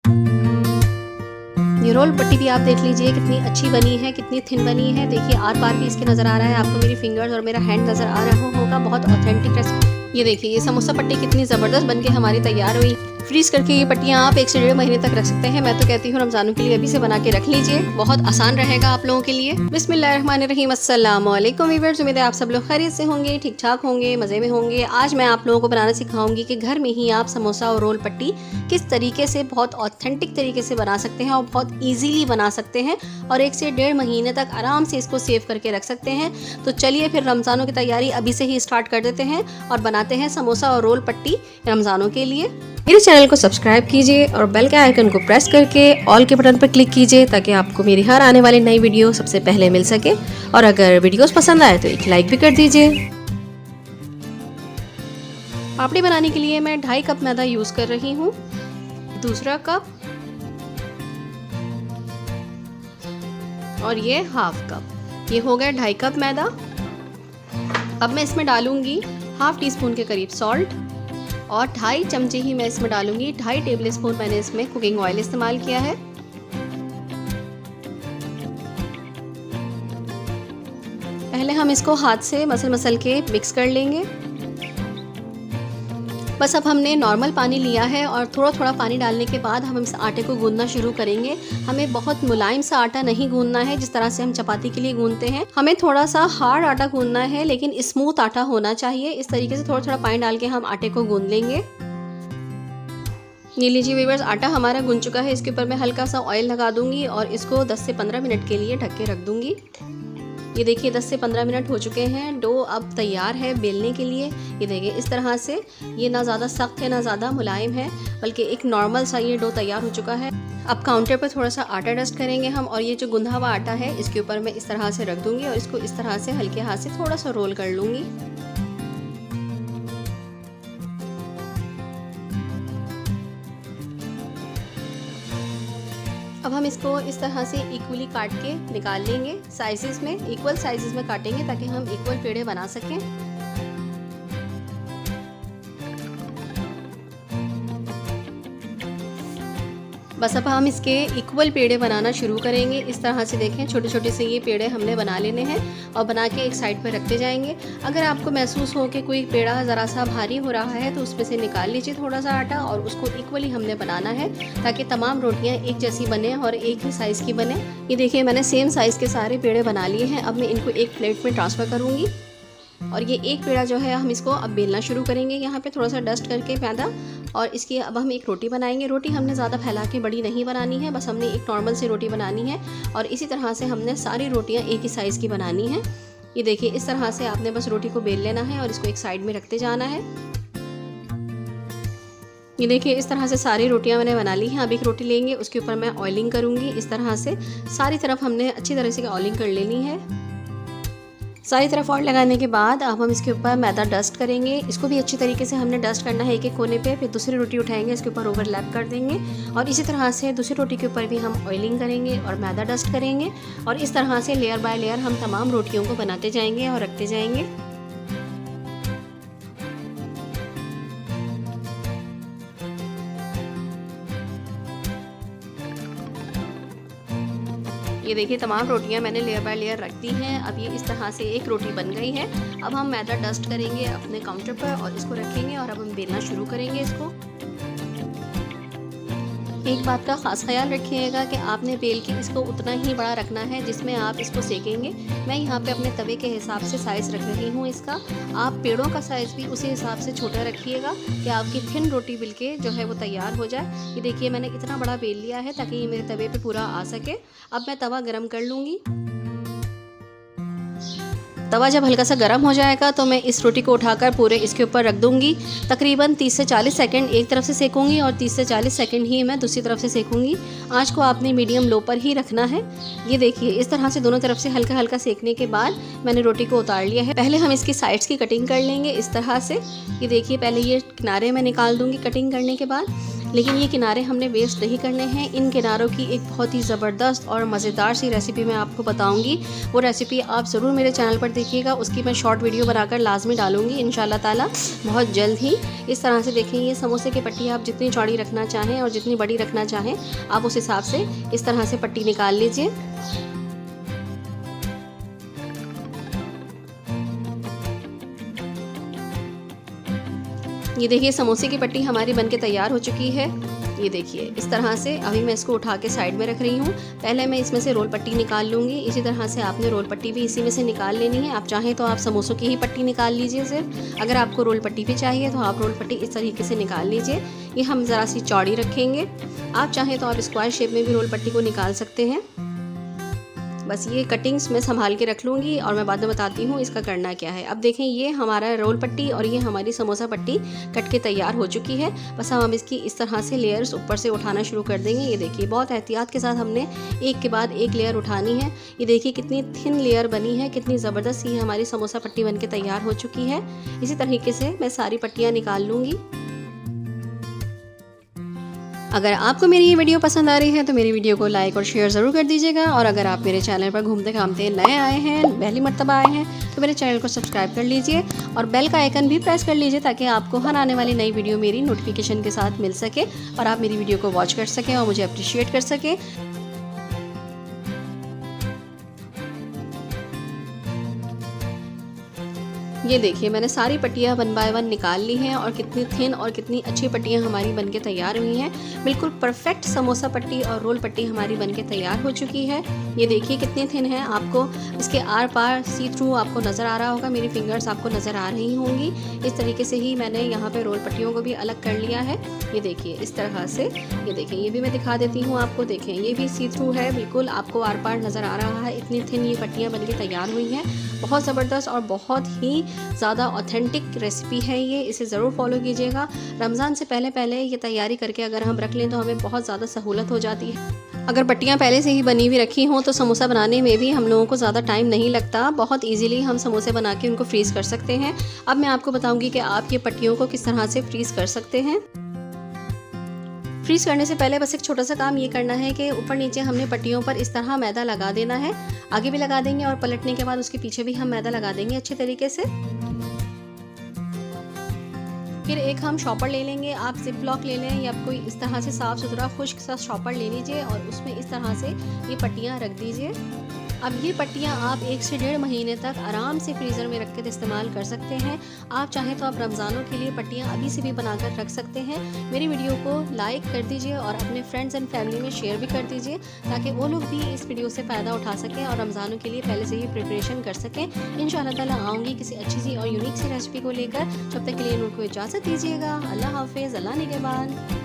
ये रोल पट्टी भी आप देख लीजिए कितनी अच्छी बनी है, कितनी थिन बनी है। देखिए आर पार भी इसके नज़र आ रहा है आपको, मेरी फिंगर्स और मेरा हैंड नज़र आ रहा होगा। बहुत ऑथेंटिक रेसिपी। ये देखिए ये समोसा पट्टी कितनी ज़बरदस्त बनके हमारी तैयार हुई। फ्रीज करके ये पट्टियाँ आप 1 से 1.5 महीने तक रख सकते हैं। मैं तो कहती हूँ रमज़ानों के लिए अभी से बना के रख लीजिए, बहुत आसान रहेगा आप लोगों के लिए। बिस्मिल्लाहिर्रहमानिर्रहीम, अस्सलाम वालेकुम व्यूअर्स। उम्मीद है आप सब लोग खैरियत से होंगे, ठीक ठाक होंगे, मज़े में होंगे। आज मैं आप लोगों को बनाना सिखाऊंगी कि घर में ही आप समोसा और रोल पट्टी किस तरीके से बहुत ऑथेंटिक तरीके से बना सकते हैं और बहुत ईजीली बना सकते हैं और 1 से 1.5 महीने तक आराम से इसको सेव करके रख सकते हैं। तो चलिए फिर रमज़ानों की तैयारी अभी से ही स्टार्ट कर देते हैं और बनाते हैं समोसा और रोल पट्टी रमज़ानों के लिए। मेरे चैनल को सब्सक्राइब कीजिए और बेल के आइकन को प्रेस करके ऑल के बटन पर क्लिक कीजिए ताकि आपको मेरी हर आने वाली नई वीडियो सबसे पहले मिल सके। और अगर वीडियोस पसंद आए तो एक लाइक भी कर दीजिए। पापड़ी बनाने के लिए मैं 2.5 कप मैदा यूज़ कर रही हूँ, दूसरा कप और ये 1/2 कप। ये हो गया 2.5 कप मैदा। अब मैं इसमें डालूंगी 1/2 टीस्पून के करीब सॉल्ट और 2.5 चमचे ही मैं इसमें डालूंगी 2.5 टेबल स्पून मैंने इसमें कुकिंग ऑयल इस्तेमाल किया है। पहले हम इसको हाथ से मसल के मिक्स कर लेंगे। बस अब हमने नॉर्मल पानी लिया है और थोड़ा थोड़ा पानी डालने के बाद हम इस आटे को गूंदना शुरू करेंगे। हमें बहुत मुलायम सा आटा नहीं गूंदना है जिस तरह से हम चपाती के लिए गूंदते हैं। हमें थोड़ा सा हार्ड आटा गूंदना है लेकिन स्मूथ आटा होना चाहिए। इस तरीके से थोड़ा थोड़ा पानी डाल के हम आटे को गूंद लेंगे। ये लीजिए व्यूअर्स, आटा हमारा गूंद चुका है। इसके ऊपर मैं हल्का सा ऑयल लगा दूंगी और इसको 10 से 15 मिनट के लिए ढक के रख दूंगी। ये देखिए 10 से 15 मिनट हो चुके हैं। डो अब तैयार है बेलने के लिए। ये देखिए इस तरह से, ये ना ज़्यादा सख्त है ना ज़्यादा मुलायम है, बल्कि एक नॉर्मल सा ये डो तैयार हो चुका है। अब काउंटर पर थोड़ा सा आटा डस्ट करेंगे हम और ये जो गुंधा हुआ आटा है इसके ऊपर मैं इस तरह से रख दूंगी और इसको इस तरह से हल्के हाथ से थोड़ा सा रोल कर लूँगी। अब हम इसको इस तरह से इक्वली काट के निकाल लेंगे। साइजेस में इक्वल साइजेस में काटेंगे ताकि हम इक्वल पेड़े बना सकें। बस अब हम इसके इक्वल पेड़े बनाना शुरू करेंगे। इस तरह से देखें छोटे छोटे से ये पेड़े हमने बना लेने हैं और बना के एक साइड पर रखते जाएंगे। अगर आपको महसूस हो कि कोई पेड़ा ज़रा सा भारी हो रहा है तो उसमें से निकाल लीजिए थोड़ा सा आटा और उसको इक्वली हमने बनाना है ताकि तमाम रोटियां एक जैसी बने और एक ही साइज़ की बने। ये देखिए मैंने सेम साइज़ के सारे पेड़े बना लिए हैं। अब मैं इनको एक प्लेट में ट्रांसफ़र करूँगी और ये एक पेड़ा जो है हम इसको अब बेलना शुरू करेंगे। यहाँ पे थोड़ा सा डस्ट करके मैदा और इसकी अब हम एक रोटी बनाएंगे। रोटी हमने ज़्यादा फैला के बड़ी नहीं बनानी है, बस हमने एक नॉर्मल सी रोटी बनानी है और इसी तरह से हमने सारी रोटियाँ एक ही साइज़ की बनानी है। ये देखिए इस तरह से आपने बस रोटी को बेल लेना है और इसको एक साइड में रखते जाना है। ये देखिए इस तरह से सारी रोटियां मैंने बना ली हैं। अब एक रोटी लेंगे, उसके ऊपर मैं ऑयलिंग करूँगी। इस तरह से सारी तरफ हमने अच्छी तरह से ऑयलिंग कर लेनी है। सारी तरफ ऑयल लगाने के बाद अब हम इसके ऊपर मैदा डस्ट करेंगे। इसको भी अच्छी तरीके से हमने डस्ट करना है एक एक कोने पे। फिर दूसरी रोटी उठाएंगे, इसके ऊपर ओवरलैप कर देंगे और इसी तरह से दूसरी रोटी के ऊपर भी हम ऑयलिंग करेंगे और मैदा डस्ट करेंगे और इस तरह से लेयर बाय लेयर हम तमाम रोटियों को बनाते जाएंगे और रखते जाएंगे। ये देखिए तमाम रोटियां मैंने लेयर बाय लेयर रख दी हैं। अब ये इस तरह से एक रोटी बन गई है। अब हम मैदा डस्ट करेंगे अपने काउंटर पर और इसको रखेंगे और अब हम बेलना शुरू करेंगे इसको। एक बात का ख़ास ख्याल रखिएगा कि आपने बेल के इसको उतना ही बड़ा रखना है जिसमें आप इसको सेकेंगे। मैं यहाँ पे अपने तवे के हिसाब से साइज़ रख रही हूँ इसका। आप पेड़ों का साइज़ भी उसी हिसाब से छोटा रखिएगा कि आपकी थिन रोटी बिल के जो है वो तैयार हो जाए। ये देखिए मैंने इतना बड़ा बेल लिया है ताकि ये मेरे तवे पे पूरा आ सके। अब मैं तवा गरम कर लूँगी। तवा जब हल्का सा गर्म हो जाएगा तो मैं इस रोटी को उठाकर पूरे इसके ऊपर रख दूंगी। तकरीबन 30 से 40 सेकंड एक तरफ से सेकूंगी और 30 से 40 सेकंड ही मैं दूसरी तरफ से सेकूंगी। आंच को आपने मीडियम लो पर ही रखना है। ये देखिए इस तरह से दोनों तरफ से हल्का हल्का सेकने के बाद मैंने रोटी को उतार लिया है। पहले हम इसकी साइड्स की कटिंग कर लेंगे इस तरह से। ये देखिए पहले ये किनारे में निकाल दूंगी कटिंग करने के बाद। लेकिन ये किनारे हमने वेस्ट नहीं करने हैं। इन किनारों की एक बहुत ही ज़बरदस्त और मज़ेदार सी रेसिपी मैं आपको बताऊंगी। वो रेसिपी आप ज़रूर मेरे चैनल पर देखिएगा, उसकी मैं शॉर्ट वीडियो बनाकर लाजमी डालूंगी इंशाल्लाह ताला बहुत जल्द ही। इस तरह से देखें, ये समोसे की पट्टी आप जितनी चौड़ी रखना चाहें और जितनी बड़ी रखना चाहें आप उस हिसाब से इस तरह से पट्टी निकाल लीजिए। ये देखिए समोसे की पट्टी हमारी बनके तैयार हो चुकी है। ये देखिए इस तरह से अभी मैं इसको उठा के साइड में रख रही हूँ। पहले मैं इसमें से रोल पट्टी निकाल लूँगी। इसी तरह से आपने रोल पट्टी भी इसी में से निकाल लेनी है। आप चाहें तो आप समोसों की ही पट्टी निकाल लीजिए सिर्फ। अगर आपको रोल पट्टी भी चाहिए तो आप रोल पट्टी इस तरीके से निकाल लीजिए। ये हम ज़रा सी चौड़ी रखेंगे। आप चाहें तो आप स्क्वायर शेप में भी रोल पट्टी को निकाल सकते हैं। बस ये कटिंग्स मैं संभाल के रख लूँगी और मैं बाद में बताती हूँ इसका करना क्या है। अब देखें, ये हमारा रोल पट्टी और ये हमारी समोसा पट्टी कट के तैयार हो चुकी है। बस हम अब इसकी इस तरह से लेयर्स ऊपर से उठाना शुरू कर देंगे। ये देखिए बहुत एहतियात के साथ हमने एक के बाद एक लेयर उठानी है। ये देखिए कितनी थिन लेयर बनी है, कितनी ज़बरदस्त ये हमारी समोसा पट्टी बन के तैयार हो चुकी है। इसी तरीके से मैं सारी पट्टियाँ निकाल लूँगी। अगर आपको मेरी ये वीडियो पसंद आ रही है तो मेरी वीडियो को लाइक और शेयर ज़रूर कर दीजिएगा। और अगर आप मेरे चैनल पर घूमते घामते नए आए हैं, पहली मर्तबा आए हैं, तो मेरे चैनल को सब्सक्राइब कर लीजिए और बेल का आइकन भी प्रेस कर लीजिए ताकि आपको हर आने वाली नई वीडियो मेरी नोटिफिकेशन के साथ मिल सके और आप मेरी वीडियो को वॉच कर सकें और मुझे अप्रिशिएट कर सकें। ये देखिए मैंने सारी पट्टियाँ 1 बाय 1 निकाल ली हैं और कितनी थिन और कितनी अच्छी पट्टियाँ हमारी बनके तैयार हुई हैं। बिल्कुल परफेक्ट समोसा पट्टी और रोल पट्टी हमारी बनके तैयार हो चुकी है। ये देखिए कितनी थिन है, आपको इसके आर पार सी थ्रू आपको नज़र आ रहा होगा, मेरी फिंगर्स आपको नज़र आ रही होंगी। इस तरीके से ही मैंने यहाँ पर रोल पट्टियों को भी अलग कर लिया है। ये देखिए इस तरह से, ये देखिए ये भी मैं दिखा देती हूँ आपको। देखें ये भी सी थ्रू है, बिल्कुल आपको आर पार नज़र आ रहा है। इतनी थिन ये पट्टियाँ बनके तैयार हुई हैं। बहुत ज़बरदस्त और बहुत ही ज़्यादा ऑथेंटिक रेसिपी है ये, इसे ज़रूर फॉलो कीजिएगा। रमज़ान से पहले ये तैयारी करके अगर हम रख लें तो हमें बहुत ज़्यादा सहूलत हो जाती है। अगर पट्टियाँ पहले से ही बनी हुई रखी हों तो समोसा बनाने में भी हम लोगों को ज़्यादा टाइम नहीं लगता। बहुत इजीली हम समोसे बना के उनको फ्रीज़ कर सकते हैं। अब मैं आपको बताऊँगी कि आप ये पट्टियों को किस तरह से फ्रीज़ कर सकते हैं। फ्रीज़ करने से पहले बस एक छोटा सा काम ये करना है कि ऊपर नीचे हमने पट्टियों पर इस तरह मैदा लगा देना है। आगे भी लगा देंगे और पलटने के बाद उसके पीछे भी हम मैदा लगा देंगे अच्छे तरीके से। फिर एक हम शॉपर ले लेंगे, आप जिप लॉक ले लें या कोई इस तरह से साफ़ सुथरा खुश्क सा शॉपर ले लीजिए और उसमें इस तरह से ये पट्टियाँ रख दीजिए। अब ये पट्टियाँ आप 1 से 1.5 महीने तक आराम से फ्रीज़र में रख कर इस्तेमाल कर सकते हैं। आप चाहें तो आप रमज़ानों के लिए पट्टियाँ अभी से भी बनाकर रख सकते हैं। मेरी वीडियो को लाइक कर दीजिए और अपने फ्रेंड्स एंड फैमिली में शेयर भी कर दीजिए ताकि वो लोग भी इस वीडियो से फ़ायदा उठा सकें और रमज़ानों के लिए पहले से ही प्रिपरेशन कर सकें। इंशाअल्लाह ताला आऊँगी किसी अच्छी सी और यूनिक सी रेसिपी को लेकर। जब तक के लिए उनको इजाज़त दीजिएगा। अल्लाह हाफ़िज़, अल्लाह निगहबान।